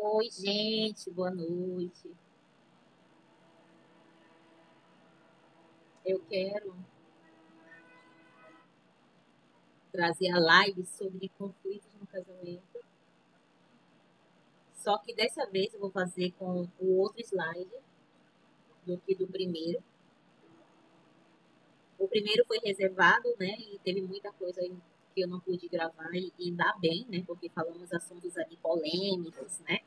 Oi, gente, boa noite. Eu quero trazer a live sobre conflitos no casamento, só que dessa vez eu vou fazer com o outro slide do que do primeiro. O primeiro foi reservado, né, e teve muita coisa que eu não pude gravar e ainda bem, né, porque falamos assuntos ali polêmicos, né,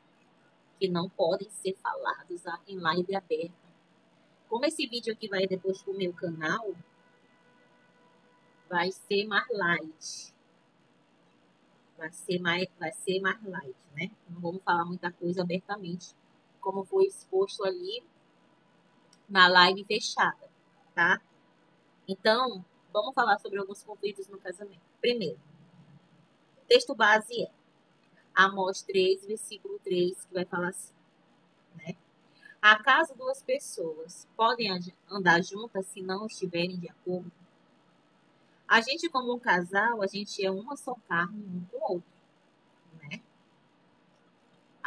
que não podem ser falados em live aberta. Como esse vídeo aqui vai depois pro meu canal, vai ser mais light. Vai ser mais light, né? Não vamos falar muita coisa abertamente, como foi exposto ali na live fechada, tá? Então, vamos falar sobre alguns conflitos no casamento. Primeiro, o texto base é Amós 3, versículo 3, que vai falar assim, né? Acaso duas pessoas podem andar juntas se não estiverem de acordo? A gente, como um casal, a gente é uma só carne um com o outro, né?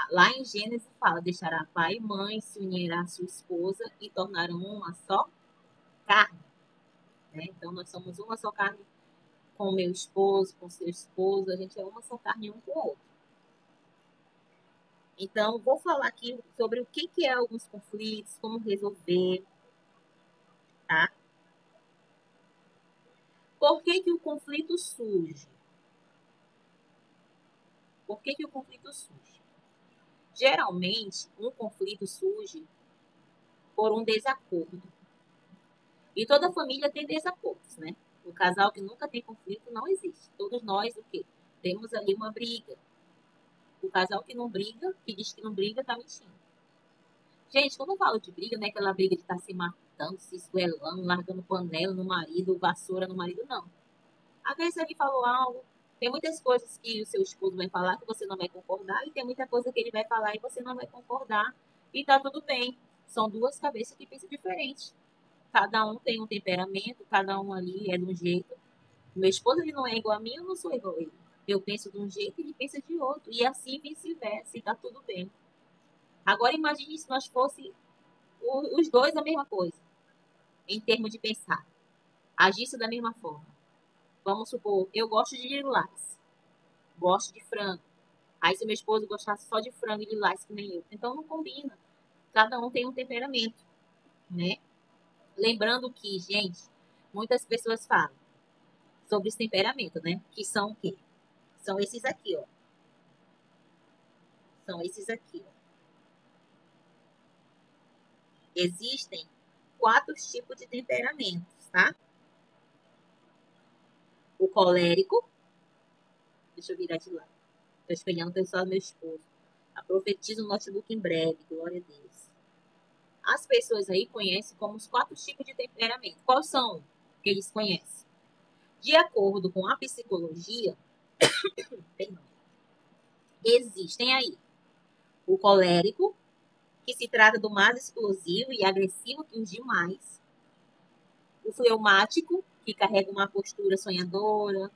Lá em Gênesis fala, deixará pai e mãe, se unirá a sua esposa e tornarão uma só carne. Né? Então, nós somos uma só carne com o meu esposo, com o seu esposo, a gente é uma só carne um com o outro. Então, vou falar aqui sobre o que é alguns conflitos, como resolver, tá? Por que o conflito surge? Por que o conflito surge? Geralmente, um conflito surge por um desacordo. E toda família tem desacordos, né? O casal que nunca tem conflito não existe. Todos nós, o quê? Temos ali uma briga. O casal que não briga, que diz que não briga, tá mentindo. Gente, quando eu falo de briga, não é aquela briga de estar se matando, se esguelando, largando panela no marido, vassoura no marido, não. Às vezes ele falou algo, tem muitas coisas que o seu esposo vai falar que você não vai concordar, e tem muita coisa que ele vai falar e você não vai concordar, e tá tudo bem. São duas cabeças que pensam diferente. Cada um tem um temperamento, cada um ali é de um jeito. Meu esposo ele não é igual a mim, eu não sou igual a ele. Eu penso de um jeito e ele pensa de outro. E assim vice-versa, e tá tudo bem. Agora imagine se nós fossem os dois a mesma coisa, em termos de pensar. Agisse da mesma forma. Vamos supor, eu gosto de lilás, gosto de frango. Aí se meu esposo gostasse só de frango e lilás, que nem eu, então não combina. Cada um tem um temperamento, né? Lembrando que, gente, muitas pessoas falam sobre esse temperamento, né? Que são o quê? São esses aqui, ó. São esses aqui, ó. Existem 4 tipos de temperamentos, tá? O colérico, deixa eu virar de lado. Tô espelhando o pessoal do meu esposo. A profetiza o notebook em breve, glória a Deus. As pessoas aí conhecem como os 4 tipos de temperamento. Quais são que eles conhecem? De acordo com a psicologia, existem aí o colérico, que se trata do mais explosivo e agressivo que os demais. O fleumático, que carrega uma postura sonhadora,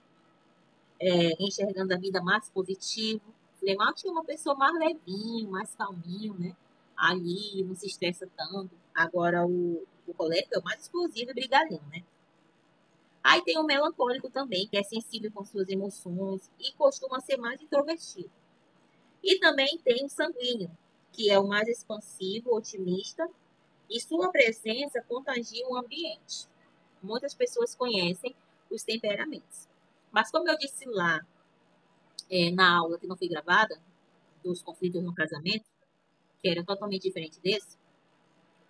enxergando a vida mais positivo. O fleumático é uma pessoa mais levinho, mais calminho, né? Ali, não se estressa tanto. Agora, o colérico é o mais explosivo e brigalhão, né? Aí tem o melancólico também, que é sensível com suas emoções e costuma ser mais introvertido. E também tem o sanguíneo, que é o mais expansivo, otimista, e sua presença contagia o ambiente. Muitas pessoas conhecem os temperamentos. Mas como eu disse lá na aula que não foi gravada, dos conflitos no casamento, que era totalmente diferente desse,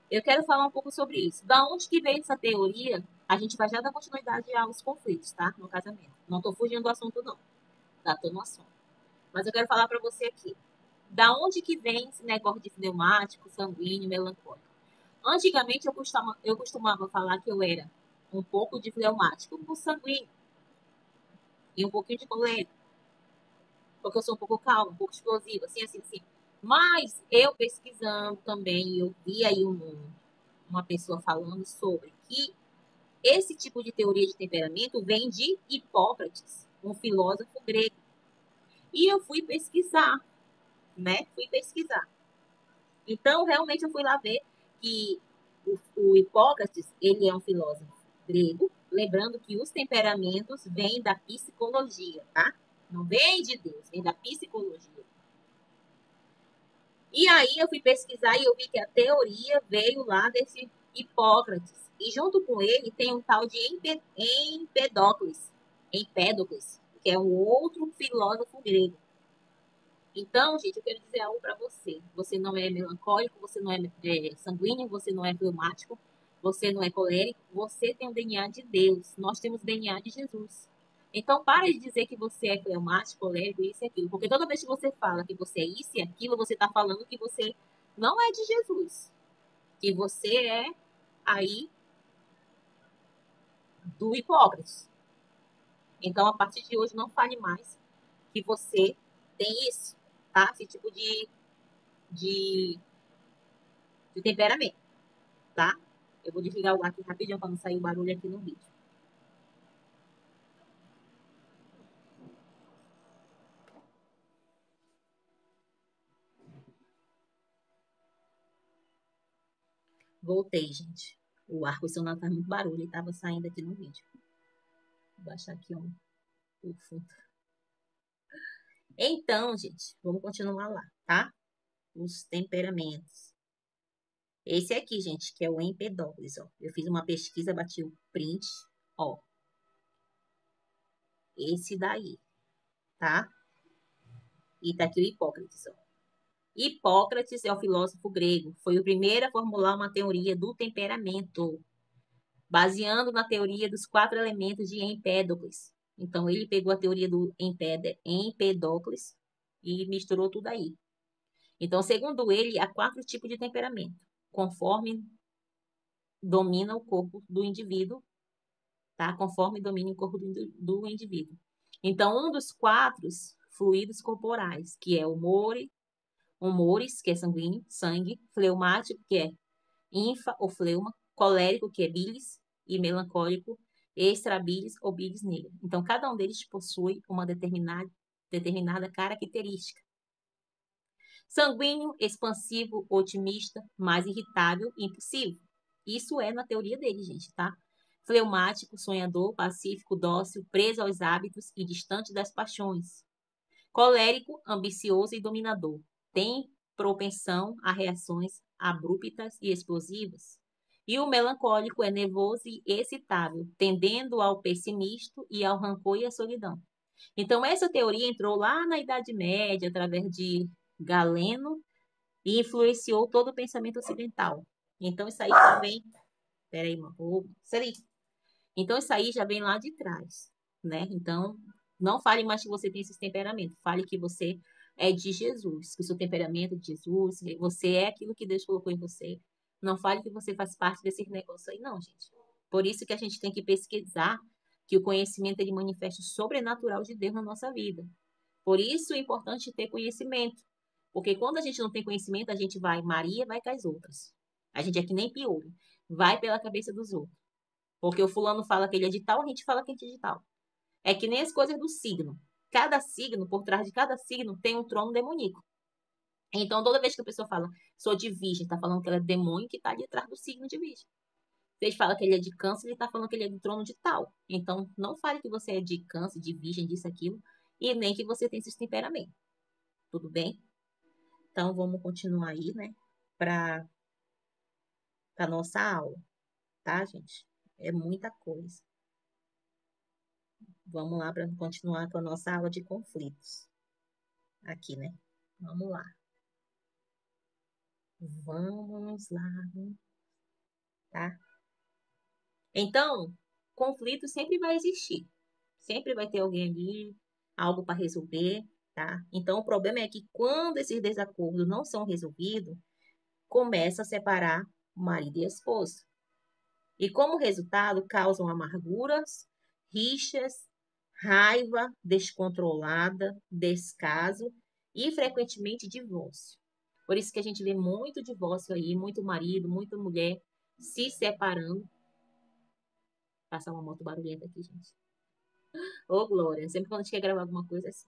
eu quero falar um pouco sobre isso. Da onde que veio essa teoria? A gente vai já dar continuidade aos conflitos, tá? No casamento. Não estou fugindo do assunto, não. Tá? Tô no assunto. Mas eu quero falar para você aqui. Da onde que vem esse negócio de pneumático, sanguíneo, melancólico? Antigamente eu costumava falar que eu era um pouco de fleumático com sanguíneo e um pouquinho de colérico, porque eu sou um pouco calma, um pouco explosiva, assim, assim, assim. Mas eu pesquisando também, eu vi aí uma pessoa falando sobre que esse tipo de teoria de temperamento vem de Hipócrates, um filósofo grego. E eu fui pesquisar. né? Fui pesquisar. Então, realmente, eu fui lá ver que o Hipócrates, ele é um filósofo grego, lembrando que os temperamentos vêm da psicologia, tá? Não vem de Deus, vem da psicologia. E aí eu fui pesquisar e eu vi que a teoria veio lá desse Hipócrates. E junto com ele tem um tal de Empédocles, que é um outro filósofo grego. Então, gente, eu quero dizer algo para você. Você não é melancólico, você não é sanguíneo, você não é fleumático, você não é colérico, você tem o DNA de Deus. Nós temos o DNA de Jesus. Então, pare de dizer que você é fleumático, colérico, isso e aquilo. Porque toda vez que você fala que você é isso e aquilo, você está falando que você não é de Jesus. Que você é aí do Hipócrates. Então, a partir de hoje, não fale mais que você tem isso, tá? Esse tipo de, de temperamento, tá? Eu vou desligar o ar aqui rapidinho para não sair o barulho aqui no vídeo. Voltei, gente. O ar-condicionado faz muito barulho e tava saindo aqui no vídeo. Vou baixar aqui o fundo. Então, gente, vamos continuar lá, tá? Os temperamentos. Esse aqui, gente, que é o Empedocles, ó. Eu fiz uma pesquisa, bati o print, ó. Esse daí, tá? E tá aqui o Hipócrates, ó. Hipócrates é o filósofo grego. Foi o primeiro a formular uma teoria do temperamento, baseando na teoria dos quatro elementos de Empédocles. Então, ele pegou a teoria do Empédocles e misturou tudo aí. Então, segundo ele, há quatro tipos de temperamento, conforme domina o corpo do indivíduo, tá? Conforme domina o corpo do indivíduo. Então, um dos quatro fluidos corporais, que é o humores, que é sanguíneo, sangue, fleumático, que é ínfa ou fleuma, colérico, que é bilis, e melancólico, extrabilis ou bilis negra. Então, cada um deles possui uma determinada característica. Sanguíneo, expansivo, otimista, mais irritável e impulsivo. Isso é na teoria dele, gente, tá? Fleumático, sonhador, pacífico, dócil, preso aos hábitos e distante das paixões. Colérico, ambicioso e dominador. Tem propensão a reações abruptas e explosivas. E o melancólico é nervoso e excitável, tendendo ao pessimismo e ao rancor e à solidão. Então, essa teoria entrou lá na Idade Média, através de Galeno, e influenciou todo o pensamento ocidental. Então, isso aí já vem. Peraí, mano. Então, isso aí já vem lá de trás, né? Então, não fale mais que você tem esses temperamentos. Fale que você é de Jesus, que o seu temperamento é de Jesus, que você é aquilo que Deus colocou em você. Não fale que você faz parte desses negócios aí, não, gente. Por isso que a gente tem que pesquisar que o conhecimento ele manifesta o sobrenatural de Deus na nossa vida. Por isso é importante ter conhecimento. Porque quando a gente não tem conhecimento, a gente vai, Maria vai com as outras. A gente é que nem piolho. Vai pela cabeça dos outros. Porque o fulano fala que ele é de tal, a gente fala que a gente é de tal. É que nem as coisas do signo. Cada signo, por trás de cada signo, tem um trono demoníaco. Então, toda vez que a pessoa fala, sou de virgem, tá falando que ela é demônio que tá ali atrás do signo de virgem. Se ele fala que ele é de câncer, ele tá falando que ele é do trono de tal. Então, não fale que você é de câncer, de virgem, disso, aquilo, e nem que você tem esses temperamentos. Tudo bem? Então, vamos continuar aí, né? Para a nossa aula, tá, gente? É muita coisa. Vamos lá para continuar com a nossa aula de conflitos. Aqui, né? Vamos lá. Vamos lá, tá? Então, conflito sempre vai existir. Sempre vai ter alguém ali, algo para resolver, tá? Então, o problema é que quando esses desacordos não são resolvidos, começa a separar o marido e a esposa. E como resultado, causam amarguras, rixas, raiva descontrolada, descaso e frequentemente divórcio. Por isso que a gente vê muito divórcio aí, muito marido, muita mulher se separando. Passar uma moto barulhenta aqui, gente. Ô, Glória, sempre quando a gente quer gravar alguma coisa é assim.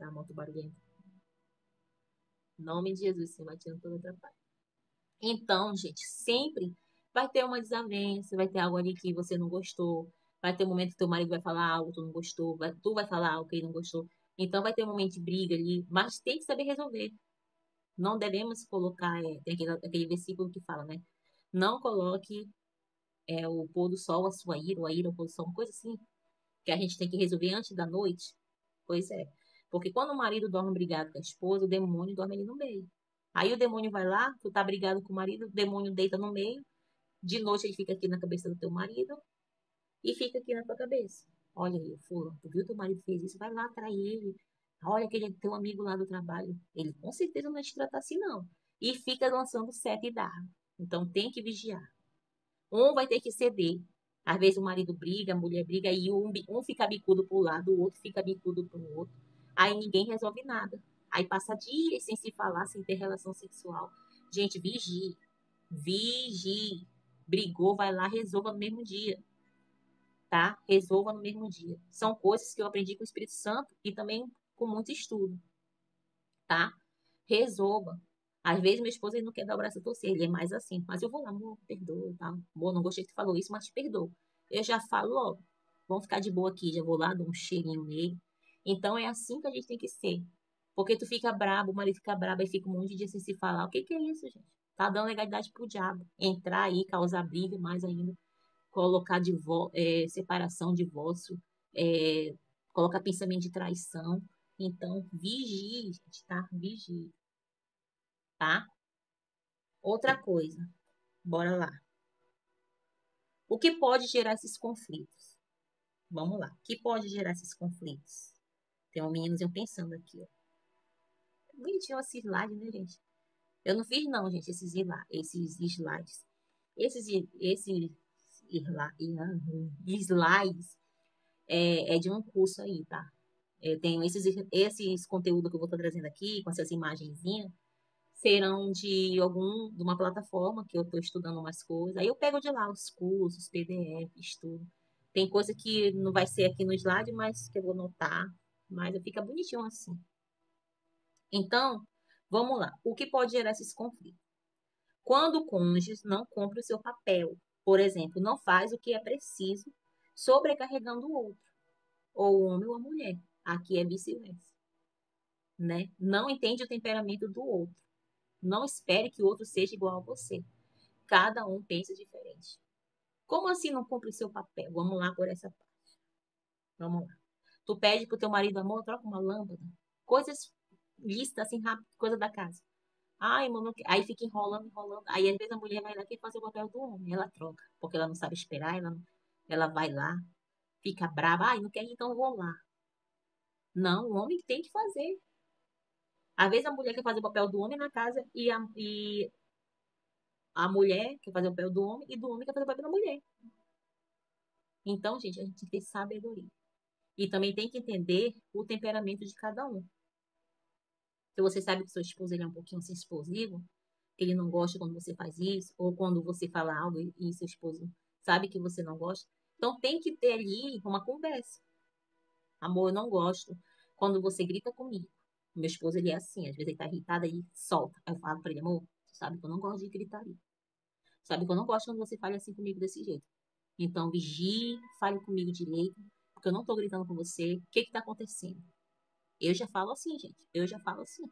tá? Moto barulhenta. Em nome de Jesus, Senhor, vai tirando toda atrapalho. Então, gente, sempre vai ter uma desavença, vai ter algo ali que você não gostou, vai ter um momento que teu marido vai falar algo que tu não gostou, tu vai falar algo que ele não gostou. Então vai ter um momento de briga ali, mas tem que saber resolver. Não devemos colocar, tem aquele versículo que fala, né? Não coloque o pôr do sol, a sua ira, ou a ira, o pôr do sol, uma coisa assim, que a gente tem que resolver antes da noite. Pois é. Porque quando o marido dorme brigado com a esposa, o demônio dorme ali no meio. Aí o demônio vai lá, tu tá brigado com o marido, o demônio deita no meio, de noite ele fica aqui na cabeça do teu marido e fica aqui na tua cabeça. Olha aí, fulano, tu viu teu marido fez isso? Vai lá atrair ele. Olha aquele teu amigo lá do trabalho. Ele com certeza não vai te tratar assim, não. E fica lançando seta e dardo. Então tem que vigiar. Um vai ter que ceder. Às vezes o marido briga, a mulher briga, e um fica bicudo para o lado, o outro fica bicudo para o outro. Aí ninguém resolve nada. Aí passa dias sem se falar, sem ter relação sexual. Gente, vigie. Vigie. Brigou, vai lá, resolva no mesmo dia. Tá? Resolva no mesmo dia. São coisas que eu aprendi com o Espírito Santo e também com muito estudo. Tá? Resolva. Às vezes meu esposo ele não quer dar o braço a torcer, ele é mais assim. Mas eu vou lá, amor, perdoa, tá? Amor, não gostei que tu falou isso, mas te perdoo. Eu já falo, ó, vamos ficar de boa aqui, já vou lá, dou um cheirinho nele. Então é assim que a gente tem que ser. Porque tu fica brabo, o marido fica brabo, aí fica um monte de dia sem se falar. O que que é isso, gente? Tá dando legalidade pro diabo. Entrar aí, causar briga, mais ainda. Colocar separação, divórcio, colocar pensamento de traição. Então, vigie, gente, tá? Vigie, tá? Outra coisa, bora lá. O que pode gerar esses conflitos? Vamos lá. O que pode gerar esses conflitos? Tem um meninozinho pensando aqui, ó. Bonitinho esse slide, né, gente? Eu não fiz, não, gente, esses slides. Esses slides é de um curso aí, tá? Eu tenho esses conteúdos que eu vou estar trazendo aqui, com essas imagenzinhas, serão de uma plataforma que eu estou estudando umas coisas. Aí eu pego de lá os cursos, PDF, estudo. Tem coisa que não vai ser aqui no slide, mas que eu vou notar. Mas fica bonitinho assim. Então, vamos lá. O que pode gerar esses conflitos? Quando o cônjuge não cumpre o seu papel, por exemplo, não faz o que é preciso, sobrecarregando o outro, ou o homem ou a mulher. Aqui é vice-versa, né? Não entende o temperamento do outro. Não espere que o outro seja igual a você. Cada um pensa diferente. Como assim não cumpre o seu papel? Vamos lá por essa parte. Vamos lá. Tu pede pro teu marido, amor, troca uma lâmpada. Coisas listas assim rápido, coisa da casa. Ai, mano, aí fica enrolando, enrolando. Aí às vezes a mulher vai lá quer fazer o papel do homem, ela troca, porque ela não sabe esperar, ela vai lá, fica brava, ai, não quer, então eu vou lá. Não, o homem tem que fazer. Às vezes a mulher quer fazer o papel do homem na casa e a mulher quer fazer o papel do homem e do homem quer fazer o papel da mulher. Então, gente, a gente tem que ter sabedoria. E também tem que entender o temperamento de cada um. Se você sabe que seu esposo ele é um pouquinho assim, explosivo, ele não gosta quando você faz isso, ou quando você fala algo e seu esposo sabe que você não gosta. Então tem que ter ali uma conversa. Amor, eu não gosto quando você grita comigo. Meu esposo, ele é assim, às vezes ele tá irritado e solta. Aí eu falo pra ele, amor, tu sabe que eu não gosto de gritaria. Sabe que eu não gosto quando você fala assim comigo desse jeito. Então, vigie, fale comigo direito, porque eu não tô gritando com você. O que que tá acontecendo? Eu já falo assim, gente. Eu já falo assim.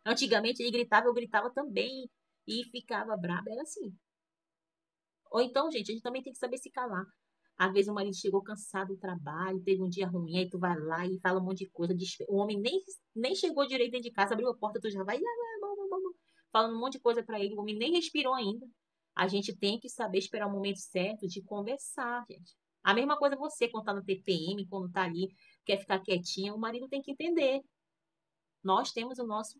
Antigamente ele gritava, eu gritava também. E ficava brabo, era assim. Ou então, gente, a gente também tem que saber se calar. Às vezes o marido chegou cansado do trabalho, teve um dia ruim, aí tu vai lá e fala um monte de coisa. O homem nem chegou direito dentro de casa, abriu a porta, tu já vai falando um monte de coisa pra ele. O homem nem respirou ainda. A gente tem que saber esperar o momento certo de conversar, gente. A mesma coisa você, quando tá no TPM, quando tá ali, quer ficar quietinha, o marido tem que entender. Nós temos o nosso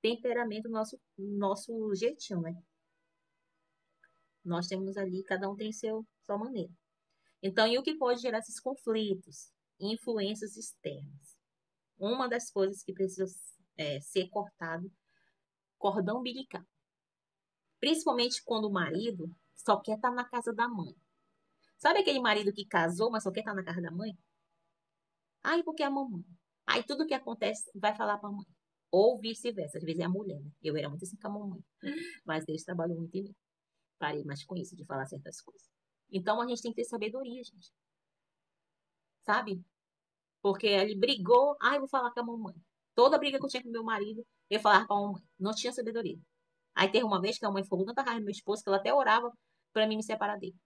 temperamento, nosso jeitinho, né? Nós temos ali, cada um tem sua maneira. Então, e o que pode gerar esses conflitos? Influências externas. Uma das coisas que precisa ser cortado, cordão umbilical. Principalmente quando o marido só quer estar na casa da mãe. Sabe aquele marido que casou, mas só quer estar na casa da mãe? Ai, porque é a mamãe. Aí tudo que acontece vai falar para a mãe. Ou vice-versa. Às vezes é a mulher, né? Eu era muito assim com a mamãe. Mas Deus trabalhou muito em mim. Parei mais com isso, de falar certas coisas. Então a gente tem que ter sabedoria, gente. Sabe? Porque ele brigou. Ai, eu vou falar com a mamãe. Toda briga que eu tinha com meu marido, eu falava com a mamãe. Não tinha sabedoria. Aí teve uma vez que a mãe falou tanta raiva do meu esposo que ela até orava para mim me separar dele.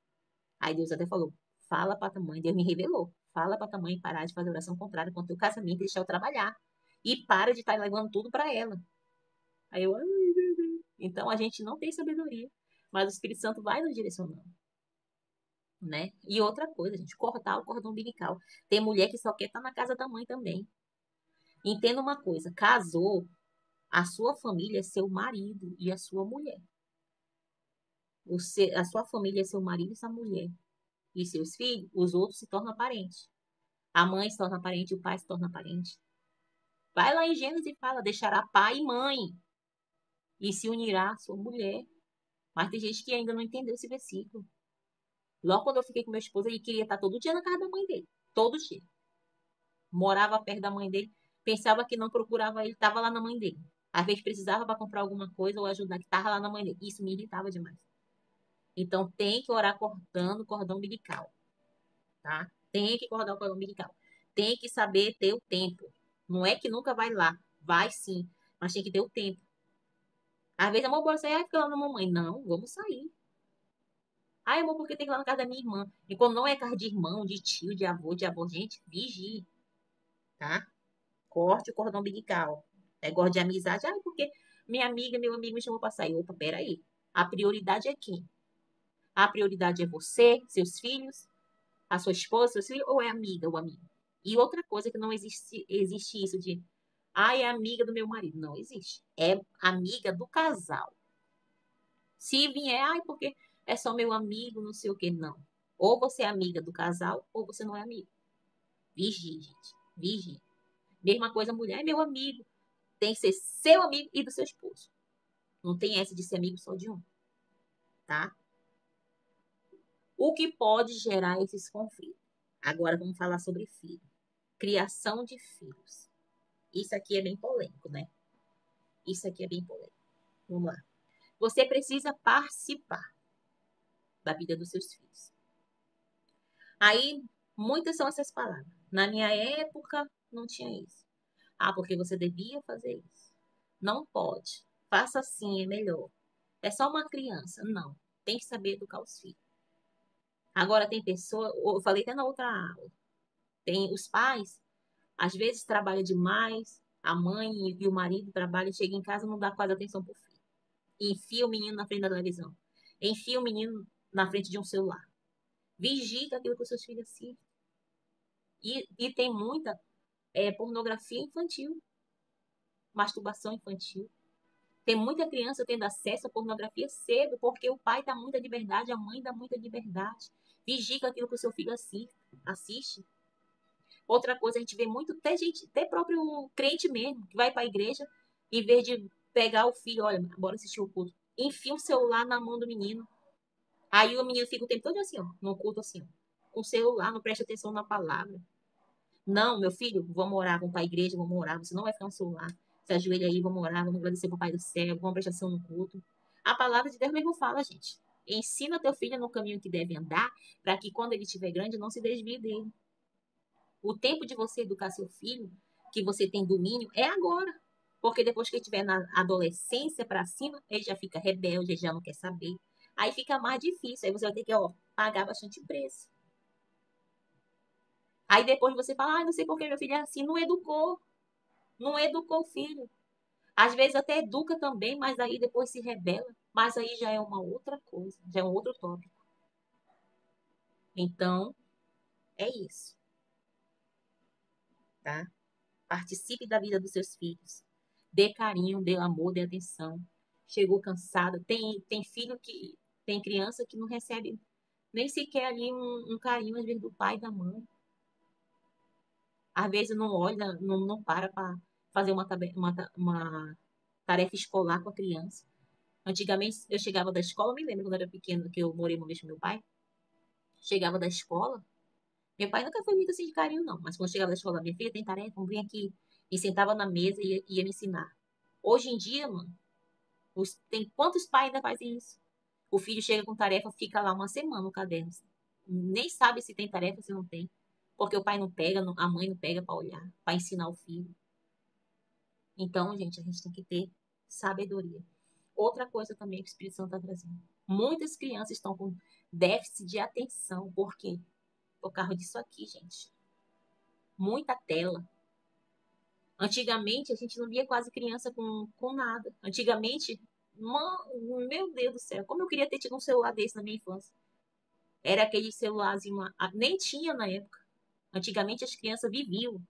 Aí Deus até falou: fala pra tua mãe. Deus me revelou. Fala pra tua mãe parar de fazer oração contrária com o teu casamento e deixar eu trabalhar. E para de estar levando tudo pra ela. Aí eu, ai, meu Deus. Então a gente não tem sabedoria, mas o Espírito Santo vai nos direcionando, né? E outra coisa, gente, cortar o cordão umbilical. Tem mulher que só quer estar na casa da mãe também. Entenda uma coisa: casou, a sua família é seu marido e a sua mulher. A sua família é seu marido e sua mulher. E seus filhos, os outros se tornam parentes. A mãe se torna parente, o pai se torna parente. Vai lá em Gênesis e fala: deixará pai e mãe e se unirá à sua mulher. Mas tem gente que ainda não entendeu esse versículo. Logo quando eu fiquei com meu esposo, ele queria estar todo dia na casa da mãe dele. Todo dia. Morava perto da mãe dele. Pensava que não procurava ele, estava lá na mãe dele. Às vezes precisava para comprar alguma coisa ou ajudar, que estava lá na mãe dele. Isso me irritava demais. Então tem que orar cortando o cordão umbilical, tá? Tem que cortar o cordão umbilical. Tem que saber ter o tempo. Não é que nunca vai lá. Vai sim. Mas tem que ter o tempo. Às vezes, amor, bora sair, fica lá na mamãe. Não, vamos sair. Ai, amor, porque tem que ir lá na casa da minha irmã. E quando não é casa de irmão, de tio, de avô, gente, vigie, tá? Corte o cordão umbilical. Negócio de amizade. Ai, porque minha amiga, meu amigo me chamou pra sair. Opa, peraí. A prioridade é quem? A prioridade é você, seus filhos, a sua esposa, seus filhos, ou é amiga ou amigo? E outra coisa que não existe isso de, ai, é amiga do meu marido. Não existe. É amiga do casal. Se vier, ai, porque é só meu amigo, não sei o quê. Não. Ou você é amiga do casal, ou você não é amigo. Vigie, gente. Vigie. Mesma coisa, mulher é meu amigo. Tem que ser seu amigo e do seu esposo. Não tem essa de ser amigo só de um, tá? O que pode gerar esses conflitos? Agora vamos falar sobre filho. Criação de filhos. Isso aqui é bem polêmico, né? Isso aqui é bem polêmico. Vamos lá. Você precisa participar da vida dos seus filhos. Aí, muitas são essas palavras. Na minha época, não tinha isso. Ah, porque você devia fazer isso. Não pode. Faça assim, é melhor. É só uma criança. Não. Tem que saber educar os filhos. Agora, tem pessoa, eu falei até na outra aula, tem os pais, às vezes trabalham demais, a mãe e o marido trabalham, chega em casa e não dá quase atenção pro filho. Enfia o menino na frente da televisão. Enfia o menino na frente de um celular. Vigie aquilo que os seus filhos assistem. E tem muita pornografia infantil, masturbação infantil. Tem muita criança tendo acesso à pornografia cedo, porque o pai dá muita liberdade, a mãe dá muita liberdade. Vigie aquilo que o seu filho assiste. Outra coisa, a gente vê muito, até gente, até próprio crente mesmo, que vai para a igreja, em vez de pegar o filho, olha, bora assistir o culto, enfia o celular na mão do menino. Aí o menino fica o tempo todo assim, ó, no culto assim, ó, com o celular, não presta atenção na palavra. Não, meu filho, vamos orar, vamos para a igreja, vamos orar, você não vai ficar no celular. Se ajoelha aí, vamos orar, vamos agradecer para o Pai do céu, vamos prestar atenção no culto. A palavra de Deus mesmo fala, gente. Ensina teu filho no caminho que deve andar, para que quando ele estiver grande, não se desvie dele. O tempo de você educar seu filho, que você tem domínio, é agora. Porque depois que ele estiver na adolescência para cima, ele já fica rebelde, ele já não quer saber. Aí fica mais difícil. Aí você vai ter que, ó, pagar bastante preço. Aí depois você fala, ah, não sei por que meu filho é assim. Não educou. Não educou o filho. Às vezes até educa também, mas aí depois se rebela. Mas aí já é uma outra coisa, já é um outro tópico. Então, é isso, tá? Participe da vida dos seus filhos. Dê carinho, dê amor, dê atenção. Chegou cansada. Tem filho que. Tem criança que não recebe nem sequer ali um carinho, às vezes, do pai e da mãe. Às vezes não olha, não para fazer uma tarefa escolar com a criança. Antigamente, eu chegava da escola, me lembro quando eu era pequena, que eu morei uma vez com meu pai. Chegava da escola, Meu pai nunca foi muito assim de carinho, não. Mas quando chegava da escola, minha filha tem tarefa, vamos vir aqui. E sentava na mesa e ia me ensinar. Hoje em dia, mano, tem quantos pais ainda fazem isso? O filho chega com tarefa, fica lá uma semana no caderno. Nem sabe se tem tarefa, se não tem. Porque o pai não pega, a mãe não pega para olhar, para ensinar o filho. Então, gente, a gente tem que ter sabedoria. Outra coisa também que o Espírito Santo está trazendo. Muitas crianças estão com déficit de atenção. Por quê? Por causa disso aqui, gente. Muita tela. Antigamente, a gente não via quase criança com nada. Antigamente, meu Deus do céu, como eu queria ter tido um celular desse na minha infância. Era aquele celularzinho, nem tinha na época. Antigamente, as crianças viviam.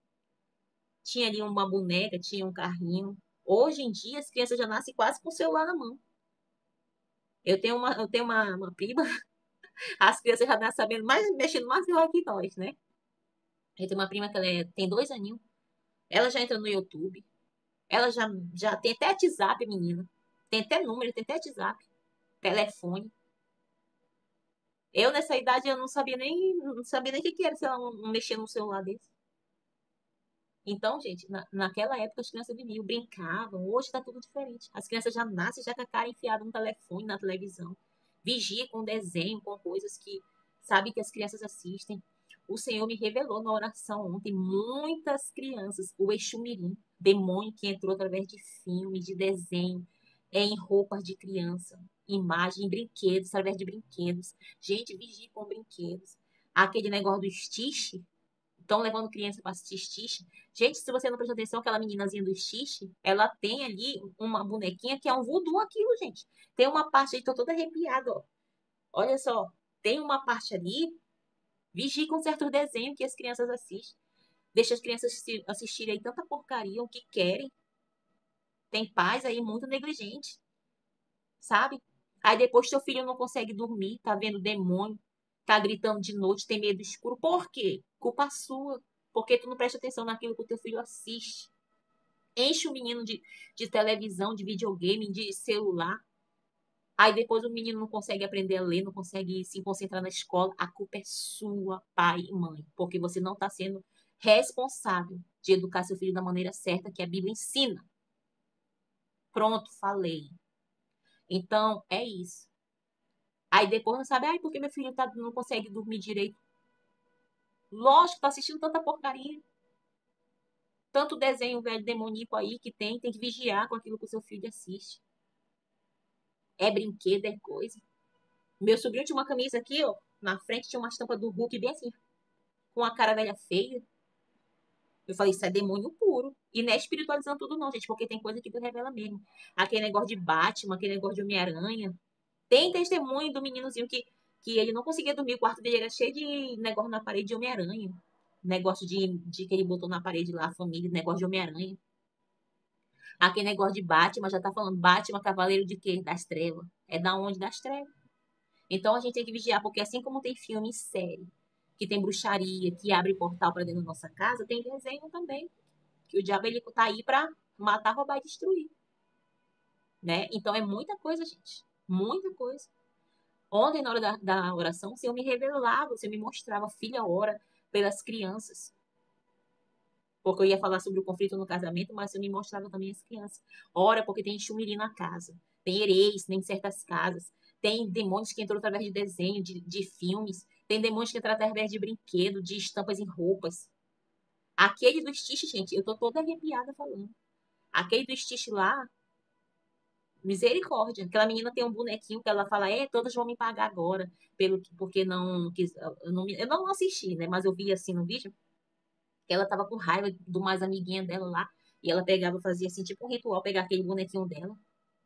Tinha ali uma boneca, tinha um carrinho. Hoje em dia, as crianças já nascem quase com o celular na mão. Eu tenho uma prima, as crianças já nascem sabendo mais, mexendo mais celular que nós, né? Eu tenho uma prima que tem 2 aninhos. Ela já entra no YouTube. Ela já tem até WhatsApp, menina. Tem até número, tem até WhatsApp, telefone. Eu, nessa idade, eu não sabia nem o que era se ela não mexer num celular desse. Então, gente, naquela época as crianças viviam, brincavam. Hoje está tudo diferente. As crianças já nascem já com a cara enfiada no telefone, na televisão. Vigia com desenho, com coisas que sabe que as crianças assistem. O Senhor me revelou na oração ontem muitas crianças, o Exumirim, demônio que entrou através de filmes, de desenho, em roupas de criança, imagem, em brinquedos, através de brinquedos. Gente, vigia com brinquedos. Aquele negócio do Stitch, estão levando criança para assistir Stitch. Gente, se você não prestou atenção, aquela meninazinha do Stitch, ela tem ali uma bonequinha que é um voodoo aquilo, gente. Tem uma parte aí, tô toda arrepiada, ó. Olha só, tem uma parte ali, vigie com certos desenhos que as crianças assistem. Deixa as crianças assistirem aí tanta porcaria, o que querem. Tem pais aí muito negligentes, sabe? Aí depois seu filho não consegue dormir, tá vendo demônio, tá gritando de noite, tem medo escuro. Por quê? Culpa sua. Porque tu não presta atenção naquilo que o teu filho assiste. Enche o menino de televisão, de videogame, de celular. Aí depois o menino não consegue aprender a ler, não consegue se concentrar na escola. A culpa é sua, pai e mãe. Porque você não está sendo responsável de educar seu filho da maneira certa que a Bíblia ensina. Pronto, falei. Então, é isso. Aí depois não sabe, ai, porque meu filho não consegue dormir direito. Lógico, tá assistindo tanta porcaria. Tanto desenho velho demoníaco aí que tem que vigiar com aquilo que o seu filho assiste. É brinquedo, é coisa. Meu sobrinho tinha uma camisa aqui, ó. Na frente tinha uma estampa do Hulk bem assim, com a cara velha feia. Eu falei, isso é demônio puro. E não é espiritualizando tudo, não, gente, porque tem coisa que Deus revela mesmo. Aquele negócio de Batman, aquele negócio de Homem-Aranha. Tem testemunho do meninozinho que ele não conseguia dormir, o quarto dele era cheio de negócio na parede de Homem-Aranha. Negócio de que ele botou na parede lá, a família, negócio de Homem-Aranha. Aquele negócio de Batman, já tá falando, Batman, cavaleiro de quê? Das trevas. É da onde? Das trevas. Então a gente tem que vigiar, porque assim como tem filme e série, que tem bruxaria, que abre portal para dentro da nossa casa, tem desenho também. Que o diabo ele tá aí para matar, roubar e destruir. Né? Então é muita coisa, gente. Muita coisa. Ontem, na hora da oração, o Senhor me revelava, o Senhor me mostrava, filha, ora pelas crianças. Porque eu ia falar sobre o conflito no casamento, mas o Senhor me mostrava também as crianças. Ora, porque tem chumiri na casa. Tem hereis, tem em certas casas. Tem demônios que entram através de desenho, de filmes. Tem demônios que entram através de brinquedo, de estampas em roupas. Aquele do Stitch, gente, eu tô toda arrepiada falando. Aquele do Stitch lá, misericórdia. Aquela menina tem um bonequinho que ela fala, todas vão me pagar agora, porque não quis, eu não assisti, né? Mas eu vi assim no vídeo, que ela tava com raiva do mais amiguinha dela lá, e ela pegava, fazia assim, tipo um ritual, pegar aquele bonequinho dela,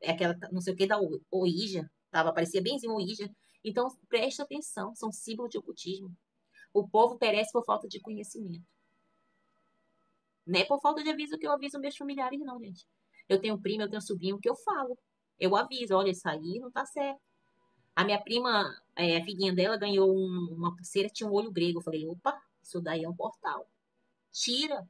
é aquela, não sei o que, da Ouija, parecia benzinho Ouija. Então, presta atenção, são símbolos de ocultismo. O povo perece por falta de conhecimento. Não é por falta de aviso que eu aviso meus familiares, não, gente. Eu tenho primo, eu tenho sobrinho, que eu falo. Eu aviso, olha, isso aí não tá certo. A minha prima, a filhinha dela, ganhou uma pulseira que tinha um olho grego. Eu falei, opa, isso daí é um portal. Tira.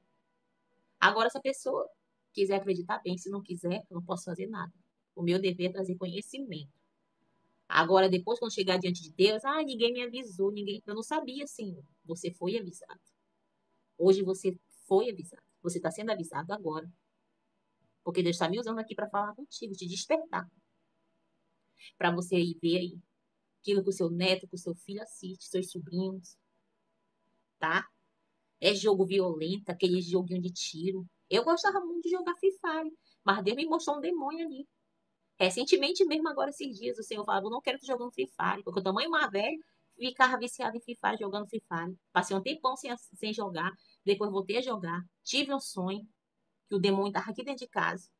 Agora, se a pessoa quiser acreditar bem, se não quiser, eu não posso fazer nada. O meu dever é trazer conhecimento. Agora, depois, quando chegar diante de Deus, ninguém me avisou, eu não sabia, Senhor. Você foi avisado. Hoje você foi avisado. Você está sendo avisado agora. Porque Deus está me usando aqui para falar contigo, te despertar. Para você ir ver aí aquilo que o seu neto, que o seu filho assiste, seus sobrinhos, tá? É jogo violento, aquele joguinho de tiro. Eu gostava muito de jogar Free Fire, mas Deus me mostrou um demônio ali. Recentemente mesmo, agora esses dias, o Senhor falava, eu não quero tu jogando Free Fire, porque o tamanho mais velho ficava viciado em Free Fire, jogando Free Fire. Passei um tempão sem jogar, depois voltei a jogar. Tive um sonho, que o demônio estava aqui dentro de casa,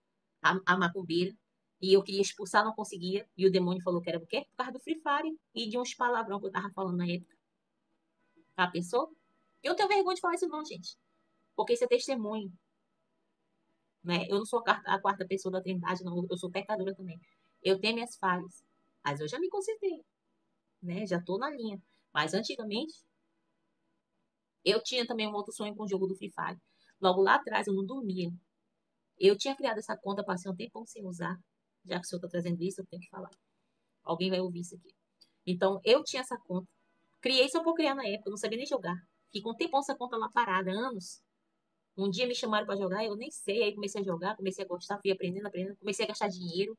a macumbeira, e eu queria expulsar, não conseguia, e o demônio falou que era o quê? Por causa do Free Fire e de uns palavrão que eu tava falando na época. Tá, pensou? Eu não tenho vergonha de falar isso não, gente, porque isso é testemunho, né? Eu não sou a quarta pessoa da Trindade, não, eu sou pecadora também. Eu tenho minhas falhas, mas eu já me consertei, né? Já tô na linha. Mas antigamente, eu tinha também um outro sonho com o jogo do Free Fire. Logo lá atrás, eu não dormia. Eu tinha criado essa conta, passei um tempão sem usar. Já que o senhor está trazendo isso, eu tenho que falar. Alguém vai ouvir isso aqui. Então, eu tinha essa conta. Criei só por criar na época, eu não sabia nem jogar. Ficou um tempão essa conta lá parada, anos. Um dia me chamaram para jogar, eu nem sei. Aí comecei a jogar, comecei a gostar, fui aprendendo. Comecei a gastar dinheiro.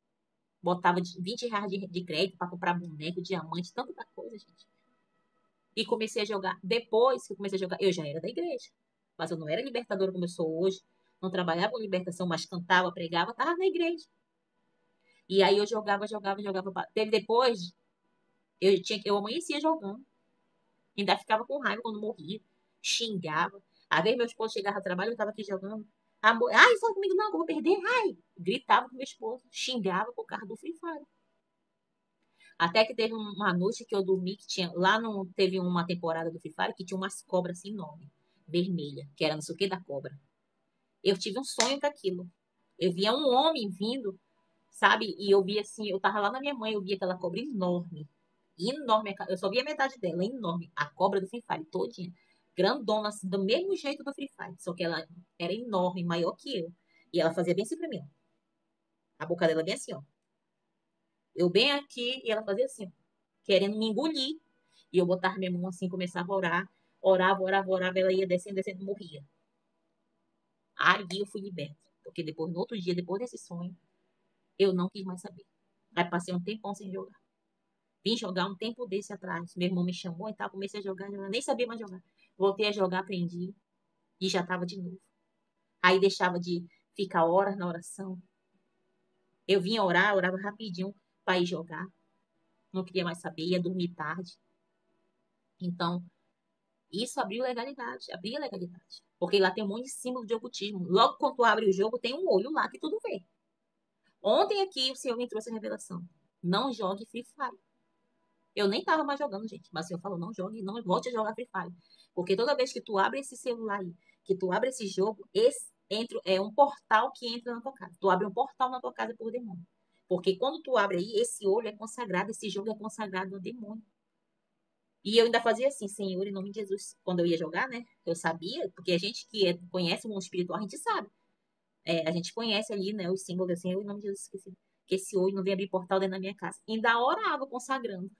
Botava R$ 20 de crédito para comprar boneco, diamante, tanta coisa, gente. E comecei a jogar. Depois que eu comecei a jogar, eu já era da igreja. Mas eu não era libertadora como eu sou hoje. Não trabalhava com libertação, mas cantava, pregava, estava na igreja. E aí eu jogava. Teve depois, eu amanhecia jogando. Ainda ficava com raiva quando morria. Xingava. Às vezes meu esposo chegava ao trabalho, eu estava aqui jogando. Ai, fala comigo não, que eu vou perder. Ai, gritava com meu esposo. Xingava por causa do Free Fire. Até que teve uma noite que eu dormi, que tinha, lá no, teve uma temporada do Free Fire que tinha umas cobras assim enormes, vermelha, que era não sei o que da cobra. Eu tive um sonho com aquilo. Eu via um homem vindo, sabe? E eu via assim, eu tava lá na minha mãe, eu via aquela cobra enorme. Enorme, eu só via metade dela, enorme. A cobra do Free Fire, todinha. Grandona, assim, do mesmo jeito do Free Fire. Só que ela era enorme, maior que eu. E ela fazia bem assim pra mim, ó. A boca dela bem assim, ó. Eu bem aqui e ela fazia assim, ó, querendo me engolir. E eu botava minha mão assim, começava a orar. Orava, ela ia descendo, morria. Aí eu fui liberta. Porque depois, no outro dia, depois desse sonho, eu não quis mais saber. Aí passei um tempão sem jogar. Vim jogar um tempo desse atrás. Meu irmão me chamou e tal, comecei a jogar, nem sabia mais jogar. Voltei a jogar, aprendi e já tava de novo. Aí deixava de ficar horas na oração. Eu vinha orar, orava rapidinho para ir jogar. Não queria mais saber, ia dormir tarde. Então, isso abriu legalidade, abria legalidade. Porque lá tem um monte de símbolo de ocultismo. Logo quando tu abre o jogo, tem um olho lá que tudo vê. Ontem aqui o Senhor me trouxe a revelação. Não jogue Free Fire. Eu nem tava mais jogando, gente. Mas o Senhor falou, não jogue, não volte a jogar Free Fire. Porque toda vez que tu abre esse celular aí, que tu abre esse jogo, é um portal que entra na tua casa. Tu abre um portal na tua casa por demônio. Porque quando tu abre aí, esse olho é consagrado, esse jogo é consagrado ao demônio. E eu ainda fazia assim, Senhor, em nome de Jesus. Quando eu ia jogar, né? Eu sabia, porque a gente conhece o mundo espiritual, a gente sabe. A gente conhece ali, né, os símbolos assim, eu, em nome de Jesus, que esse olho não venha abrir portal dentro da minha casa. Ainda orava consagrando.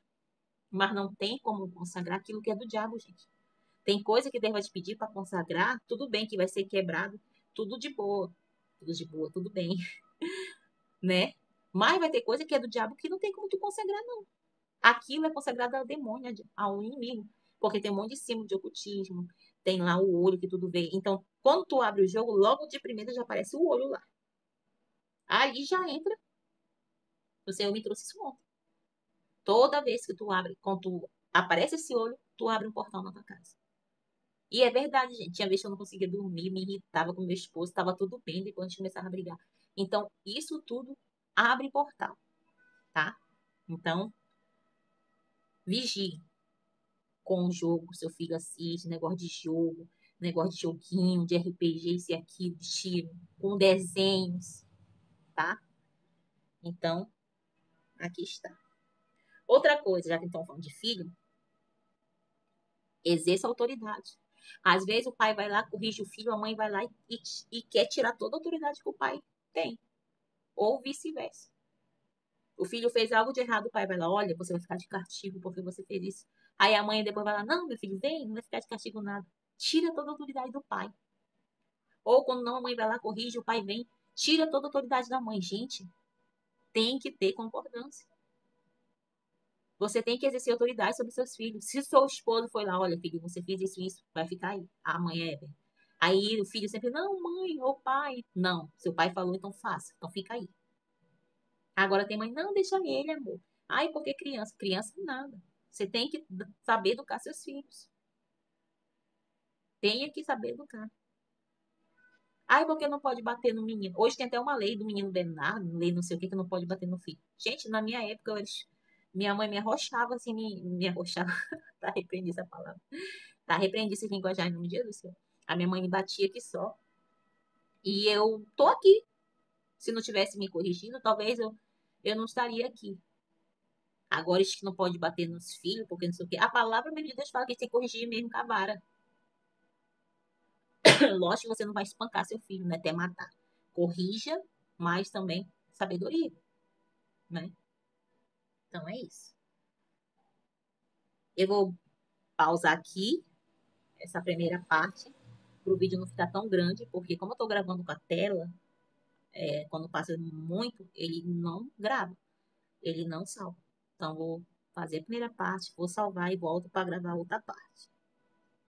Mas não tem como consagrar aquilo que é do diabo, gente. Tem coisa que Deus vai te pedir para consagrar, tudo bem que vai ser quebrado, tudo de boa. Tudo de boa, tudo bem, né? Mas vai ter coisa que é do diabo que não tem como tu consagrar, não. Aquilo é consagrado ao demônio, ao inimigo. Porque tem um monte de símbolo de ocultismo, tem lá o olho que tudo vê. Então, quando tu abre o jogo, logo de primeira já aparece o olho lá. Ali já entra. O Senhor me trouxe isso ontem. Toda vez que tu abre, quando tu aparece esse olho, tu abre um portal na tua casa. E é verdade, gente. Tinha vez que eu não conseguia dormir, me irritava com meu esposo, estava tudo bem, depois a gente começava a brigar. Então, isso tudo abre portal, tá? Então, vigie com o jogo, seu filho assiste, negócio de joguinho, de RPG, isso e aquilo, de tiro, com desenhos, tá? Então, aqui está. Outra coisa, já que estão falando de filho, exerça autoridade. Às vezes o pai vai lá, corrige o filho, a mãe vai lá e quer tirar toda a autoridade que o pai tem. Ou vice-versa. O filho fez algo de errado, o pai vai lá, olha, você vai ficar de castigo porque você fez isso. Aí a mãe depois vai lá, não, meu filho, vem, não vai ficar de castigo nada. Tira toda a autoridade do pai. Ou quando não, a mãe vai lá, corrige, o pai vem, tira toda a autoridade da mãe. Gente, tem que ter concordância. Você tem que exercer autoridade sobre seus filhos. Se seu esposo foi lá, olha, filho, você fez isso, isso, vai ficar aí. A mãe é. Aí o filho sempre, não, mãe, ou pai. Não, seu pai falou, então faça. Então fica aí. Agora tem mãe, não, deixa ele, amor. Ai, porque criança? Criança nada. Você tem que saber educar seus filhos. Tenha que saber educar. Ai, porque não pode bater no menino? Hoje tem até uma lei do menino Bernardo, lei não sei o que, que não pode bater no filho. Gente, na minha época, minha mãe me arrochava assim, me arrochava. Tá, repreendi essa palavra. Tá, repreendi esse linguajar em nome de Jesus, Senhor. A minha mãe me batia aqui só. E eu tô aqui. Se não tivesse me corrigindo, talvez eu não estaria aqui. Agora isso que não pode bater nos filhos, porque não sei o quê. A palavra mesmo de Deus fala que tem que corrigir mesmo com a vara. Lógico que você não vai espancar seu filho, né? Até matar. Corrija, mas também sabedoria, né? Então é isso. Eu vou pausar aqui essa primeira parte para o vídeo não ficar tão grande, porque como eu estou gravando com a tela, quando passa muito, ele não grava, ele não salva. Então vou fazer a primeira parte, vou salvar e volto para gravar a outra parte.